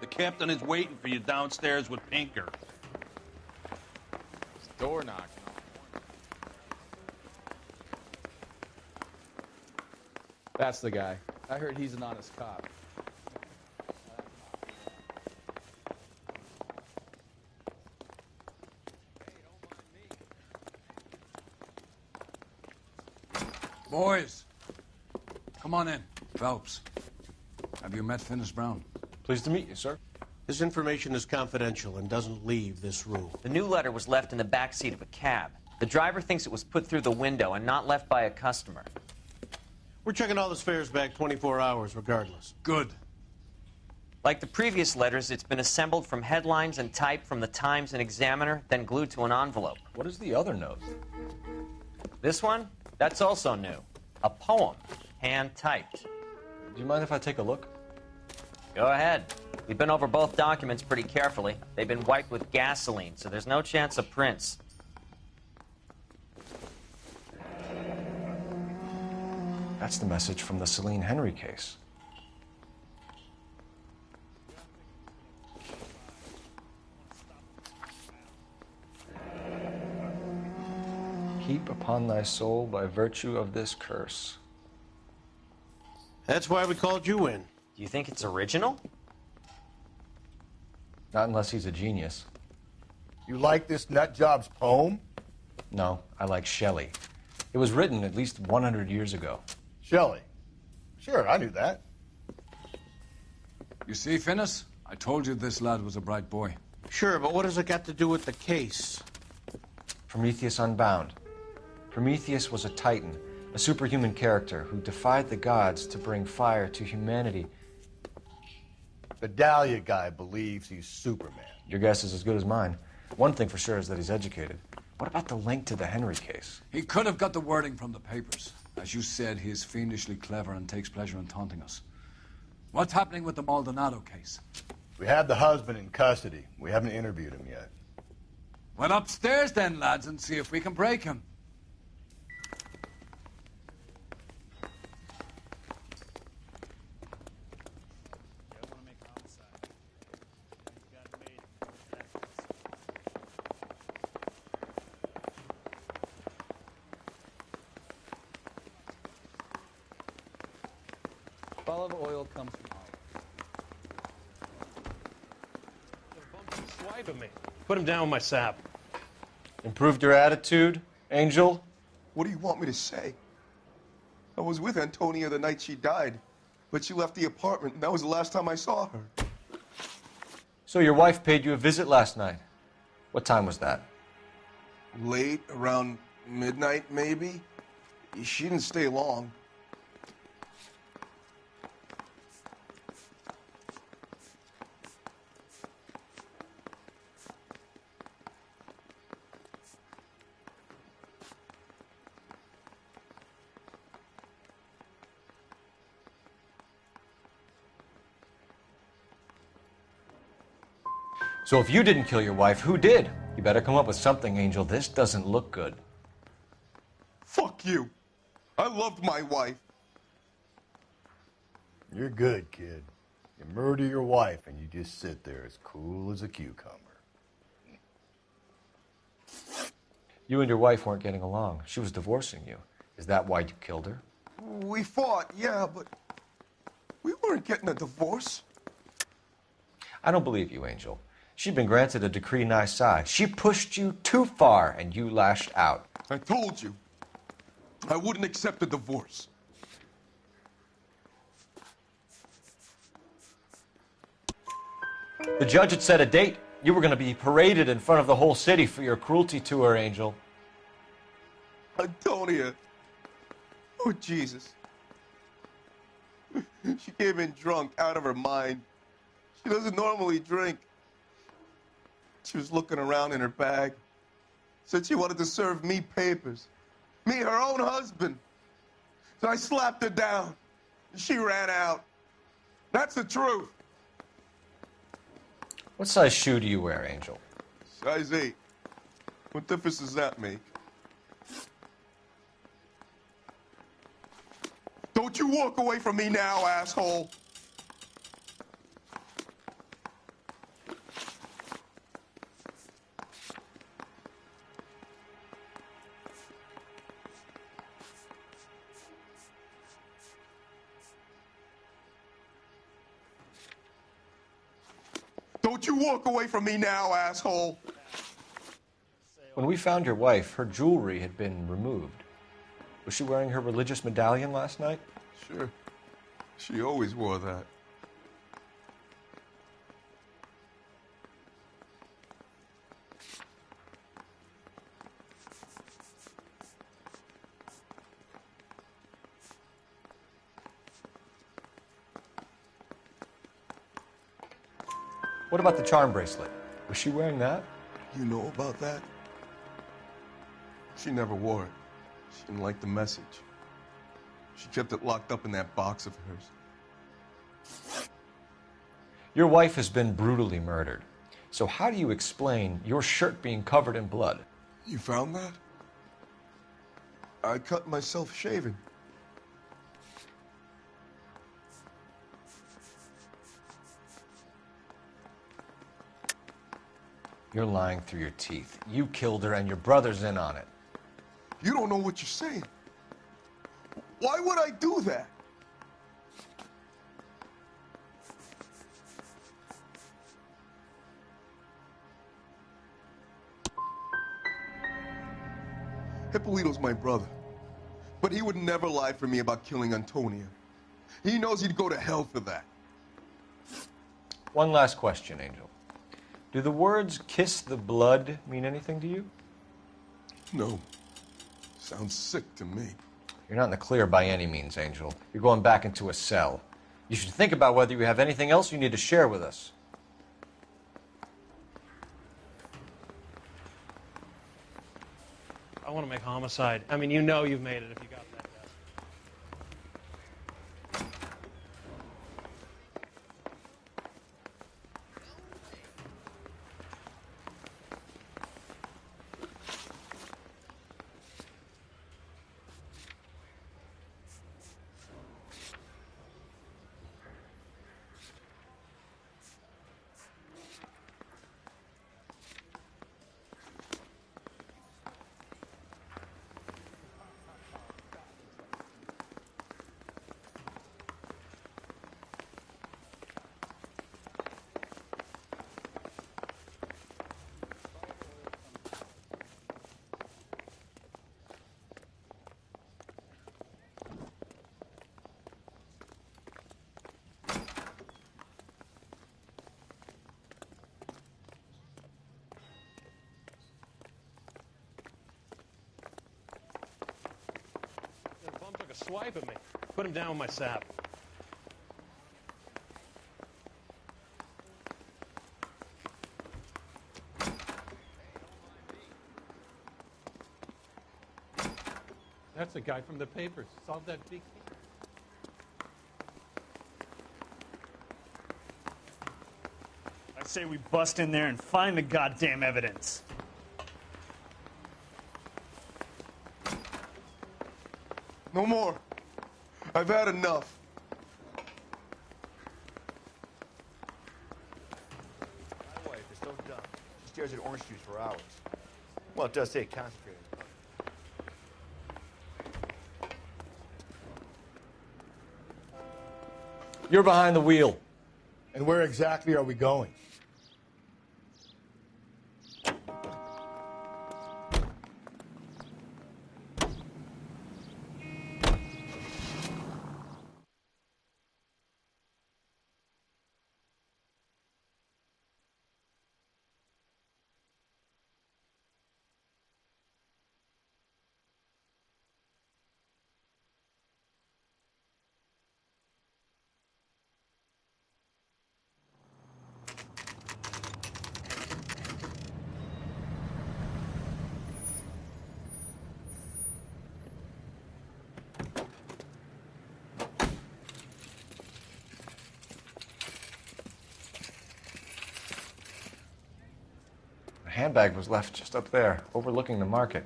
The captain is waiting for you downstairs with Pinker. It's door knocking. That's the guy. I heard he's an honest cop. Boys, come on in. Phelps, have you met Finis Brown? Pleased to meet you, sir. This information is confidential and doesn't leave this room. The new letter was left in the back seat of a cab. The driver thinks it was put through the window and not left by a customer. We're checking all the fares back 24 hours regardless. Good. Like the previous letters, it's been assembled from headlines and typed from the Times and Examiner, then glued to an envelope. What is the other note? This one? That's also new. A poem, hand-typed. Do you mind if I take a look? Go ahead. We've been over both documents pretty carefully. They've been wiped with gasoline, so there's no chance of prints. That's the message from the Celine Henry case. Heap upon thy soul by virtue of this curse. That's why we called you in. Do you think it's original? Not unless he's a genius. You like this nutjob's poem? No, I like Shelley. It was written at least 100 years ago. Shelley. Sure, I knew that. You see, Finis? I told you this lad was a bright boy. Sure, but what has it got to do with the case? Prometheus Unbound. Prometheus was a titan, a superhuman character who defied the gods to bring fire to humanity. The Dahlia guy believes he's Superman. Your guess is as good as mine. One thing for sure is that he's educated. What about the link to the Henry case? He could have got the wording from the papers. As you said, he is fiendishly clever and takes pleasure in taunting us. What's happening with the Maldonado case? We have the husband in custody. We haven't interviewed him yet. Well, upstairs then, lads, and see if we can break him. Olive oil comes from olive. Swiping me. Put him down with my sap. Improved your attitude, Angel? What do you want me to say? I was with Antonia the night she died, but she left the apartment, and that was the last time I saw her. So your wife paid you a visit last night. What time was that? Late, around midnight, maybe? She didn't stay long. So if you didn't kill your wife, who did? You better come up with something, Angel. This doesn't look good. Fuck you. I loved my wife. You're good, kid. You murder your wife and you just sit there as cool as a cucumber. You and your wife weren't getting along. She was divorcing you. Is that why you killed her? We fought, yeah, but we weren't getting a divorce. I don't believe you, Angel. She'd been granted a decree nisi. She pushed you too far, and you lashed out. I told you. I wouldn't accept a divorce. The judge had set a date. You were going to be paraded in front of the whole city for your cruelty to her, Angel. Antonia. Oh, Jesus. She came in drunk, out of her mind. She doesn't normally drink. She was looking around in her bag. Said she wanted to serve me papers. Me, her own husband. So I slapped her down. She ran out. That's the truth. What size shoe do you wear, Angel? Size 8. What difference does that make? Don't you walk away from me now, asshole. Don't you walk away from me now, asshole. When we found your wife, her jewelry had been removed. Was she wearing her religious medallion last night? Sure. She always wore that. What about the charm bracelet? Was she wearing that? You know about that? She never wore it. She didn't like the message. She kept it locked up in that box of hers. Your wife has been brutally murdered. So how do you explain your shirt being covered in blood? You found that? I cut myself shaving. You're lying through your teeth. You killed her and your brother's in on it. You don't know what you're saying. Why would I do that? Hippolito's my brother, but he would never lie for me about killing Antonia. He knows he'd go to hell for that. One last question, Angel. Do the words kiss the blood mean anything to you? No. Sounds sick to me. You're not in the clear by any means, Angel. You're going back into a cell. You should think about whether you have anything else you need to share with us. I want to make homicide. I mean, you know you've made it if you got that guy. Bum took a swipe at me. Put him down with my sap. That's the guy from the papers. Solved that big case. I say we bust in there and find the goddamn evidence. No more. I've had enough. My wife is so dumb. She stares at orange juice for hours. Well, it does take concentrating. You're behind the wheel. And where exactly are we going? The handbag was left just up there, overlooking the market.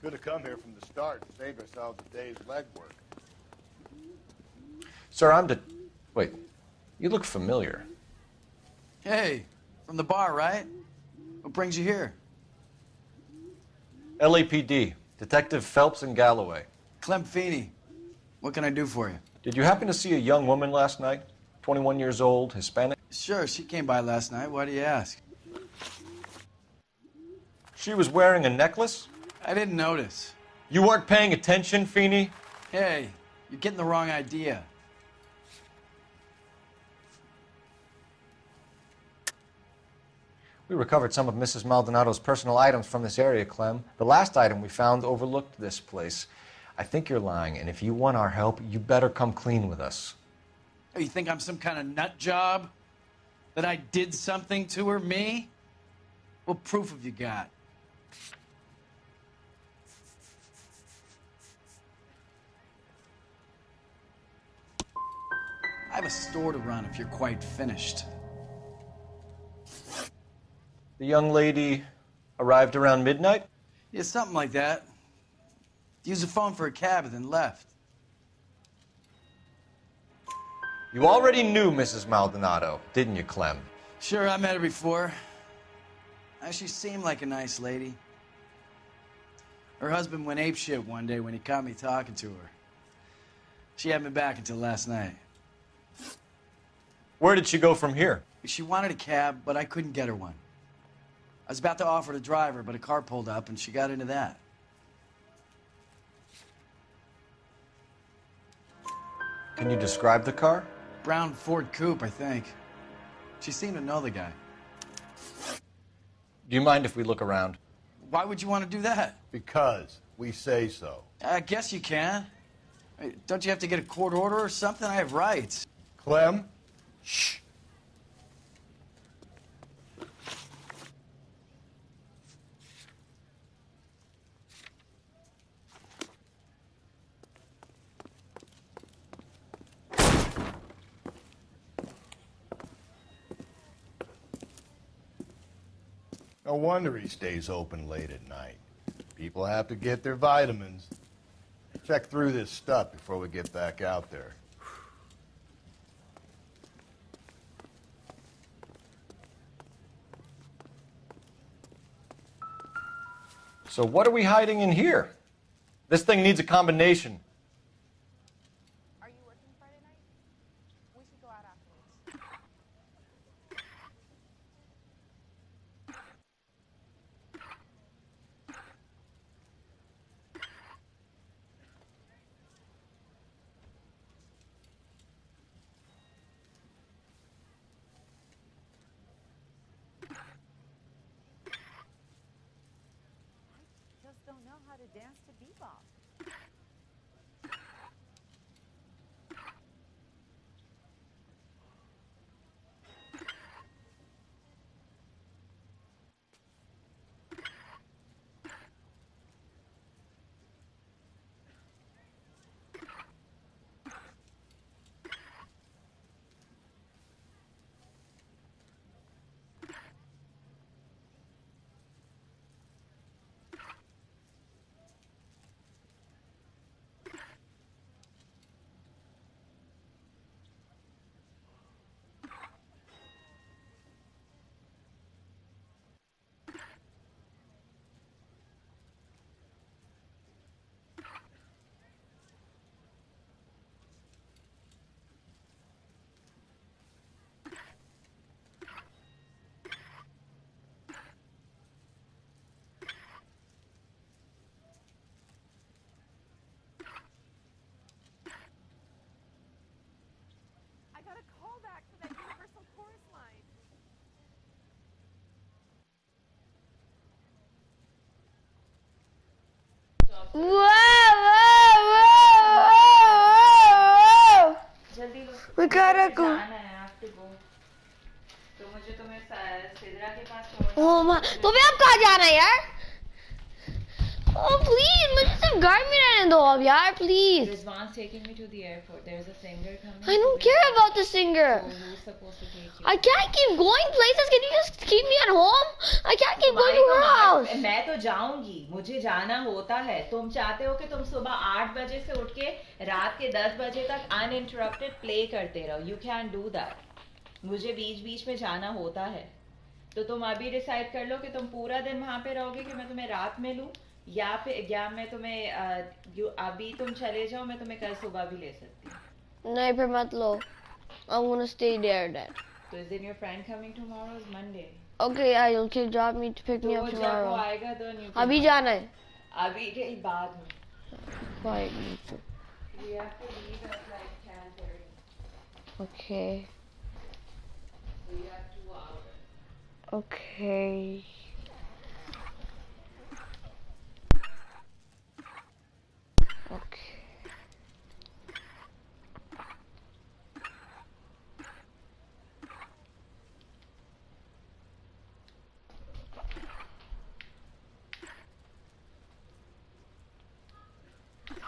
Could have come here from the start and saved ourselves a day's legwork. Sir, Wait, you look familiar. Hey, from the bar, right? What brings you here? LAPD, Detective Phelps and Galloway. Clem Feeney. What can I do for you? Did you happen to see a young woman last night? 21 years old, Hispanic? Sure, she came by last night. Why do you ask? She was wearing a necklace? I didn't notice. You weren't paying attention, Feeney? Hey, you're getting the wrong idea. We recovered some of Mrs. Maldonado's personal items from this area, Clem. The last item we found overlooked this place. I think you're lying, and if you want our help, you better come clean with us. Oh, you think I'm some kind of nut job? That I did something to her, me? What proof have you got? I have a store to run if you're quite finished. The young lady arrived around midnight? Yeah, something like that. Used the phone for a cab and then left. You already knew Mrs. Maldonado, didn't you, Clem? Sure, I met her before. She seemed like a nice lady. Her husband went apeshit one day when he caught me talking to her. She had me back until last night. Where did she go from here? She wanted a cab, but I couldn't get her one. I was about to offer to drive her, but a car pulled up and she got into that. Can you describe the car? Brown Ford Coupe, I think. She seemed to know the guy. Do you mind if we look around? Why would you want to do that? Because we say so. I guess you can. Don't you have to get a court order or something? I have rights. Clem? Shh. No wonder he stays open late at night. People have to get their vitamins. Check through this stuff before we get back out there. So what are we hiding in here? This thing needs a combination. Are you working Friday night? We should go out afterwards. Just don't know how to dance to bebop. I got a call back for that Universal Chorus line. We gotta go. Oh my, तो भी आप कहाँ जा रहे हैं यार? Oh please, मुझे सिर्फ घर में रहने दो अब यार, please. Rizwan's taking me to the airport. There's a singer coming. I don't care about the singer. So who's supposed to take you? I can't keep going places. Can you just keep me at home? I can't keep going to her house. मैं तो जाऊंगी, मुझे जाना होता है. तुम चाहते हो कि तुम सुबह 8 बजे से उठ के रात के 10 बजे तक uninterrupted play करते रहो. You can't do that. मुझे बीच-बीच में जाना होता है. तो तुम अभी डिसाइड कर लो कि तुम पूरा दिन वहां पे रहोगे कि मैं तुम्हें रात में लूं या मैं तुम्हें अभी तुम चले जाओ, मैं तुम्हें कल सुबह भी ले सकती हूँ. नहीं फिर मत लो. I'm gonna stay there then. So isn't your friend coming tomorrow? It's Monday. Okay, yeah, you'll drop me to pick me up जब वो tomorrow. आएगा तो you अभी जाना है. अभी के बाद में. Why? We have to leave at like 10:30. Okay. So you have 2 hours. Okay. Okay.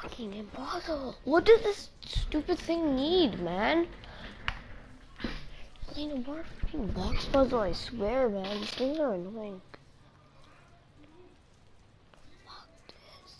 Fucking impossible. What does this stupid thing need, man? I need more fucking box puzzle, I swear, man. These things are annoying. Fuck this.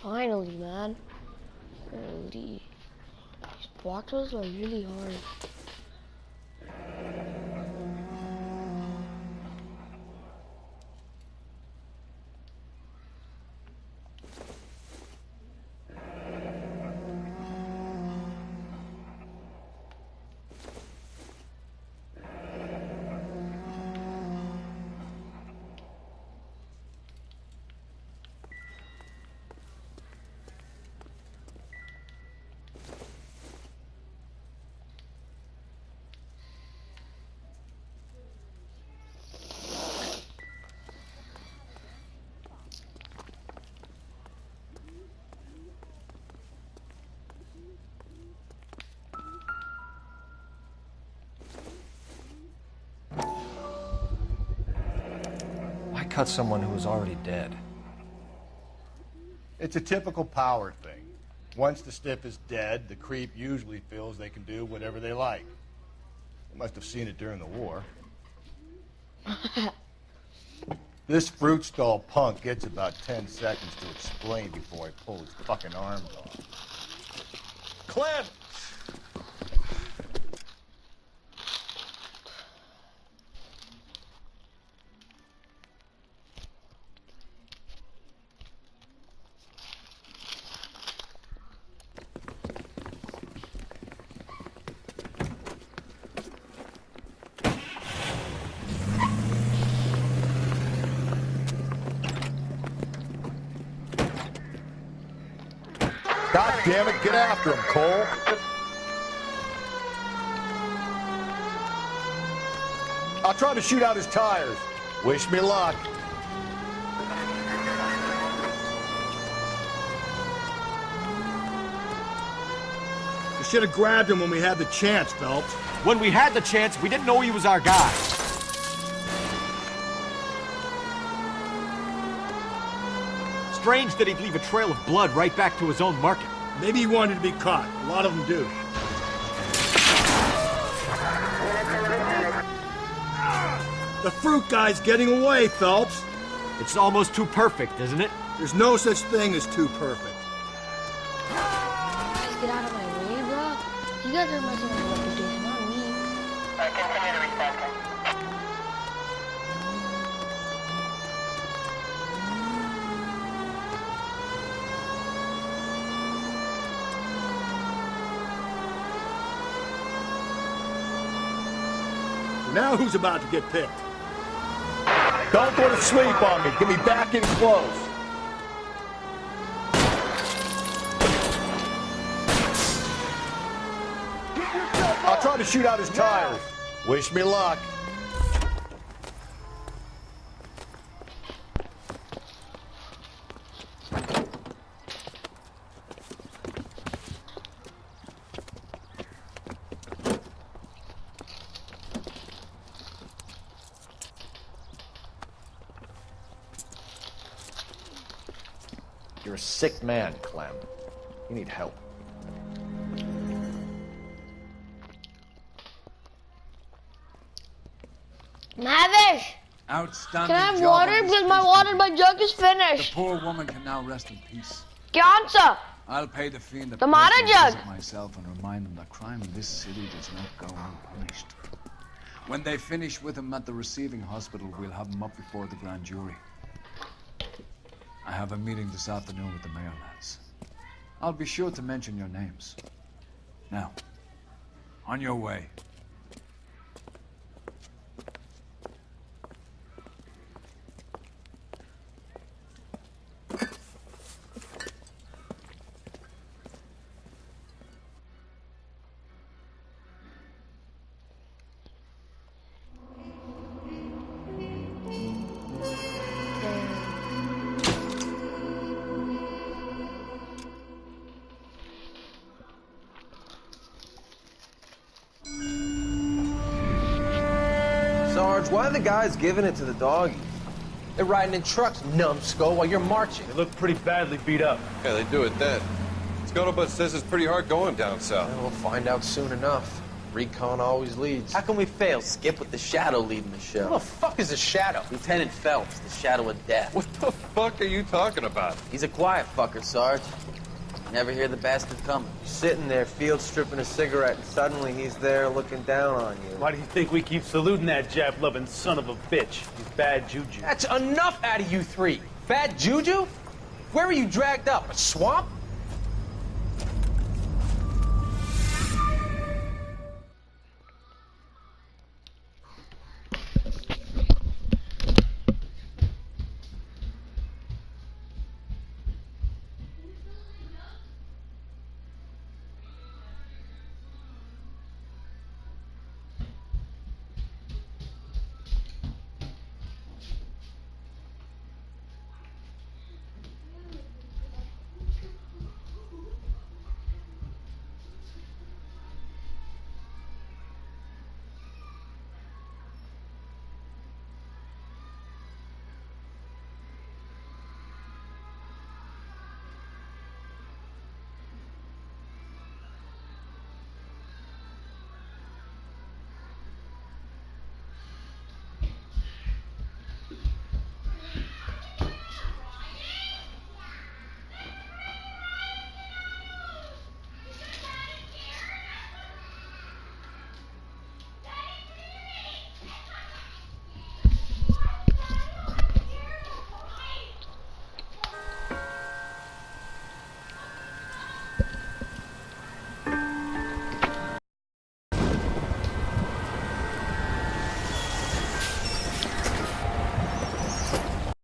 Finally, man. Holy. These boxes are really hard. Cut someone who was already dead. It's a typical power thing. Once the stiff is dead, the creep usually feels they can do whatever they like. They must have seen it during the war. This fruit stall punk gets about 10 seconds to explain before I pull his fucking arms off. Clem! God damn it, get after him, Cole. I'll try to shoot out his tires. Wish me luck. You should have grabbed him when we had the chance, Phelps. When we had the chance, we didn't know he was our guy. Strange that he'd leave a trail of blood right back to his own market. Maybe he wanted to be caught. A lot of them do. The fruit guy's getting away, Phelps. It's almost too perfect, isn't it? There's no such thing as too perfect. Guys, get out of my way, bro. You guys are messing with my reputation, not me. Continue to recycle. Now who's about to get picked? Don't go to sleep on me. Get me back in close. I'll try to shoot out his tires. Wish me luck. a sick man, Clem. You need help. Mavish! Outstanding Can I have job water? on this Because my case, water, Peter. my jug is The finished. poor woman can now rest in peace. Cancer! I'll pay the fee in the The Mara personal jug. visit myself and remind them that crime in this city does not go unpunished. When they finish with him at the receiving hospital, we'll have him up before the grand jury. I have a meeting this afternoon with the mayor lads. I'll be sure to mention your names. Now, on your way. Sarge, why are the guys giving it to the doggies? They're riding in trucks, numbskull, while you're marching. They look pretty badly beat up. Yeah, they do it then. Scuttlebutt says it's pretty hard going down south. We'll find out soon enough. Recon always leads. How can we fail? Skip with the Shadow leading the show. Who the fuck is the Shadow? Lieutenant Phelps, the Shadow of Death. What the fuck are you talking about? He's a quiet fucker, Sarge. Never hear the bastard coming. Sitting there, field stripping a cigarette, and suddenly he's there looking down on you. Why do you think we keep saluting that Jap-loving son of a bitch? He's bad juju. That's enough out of you three. Bad juju? Where were you dragged up? A swamp?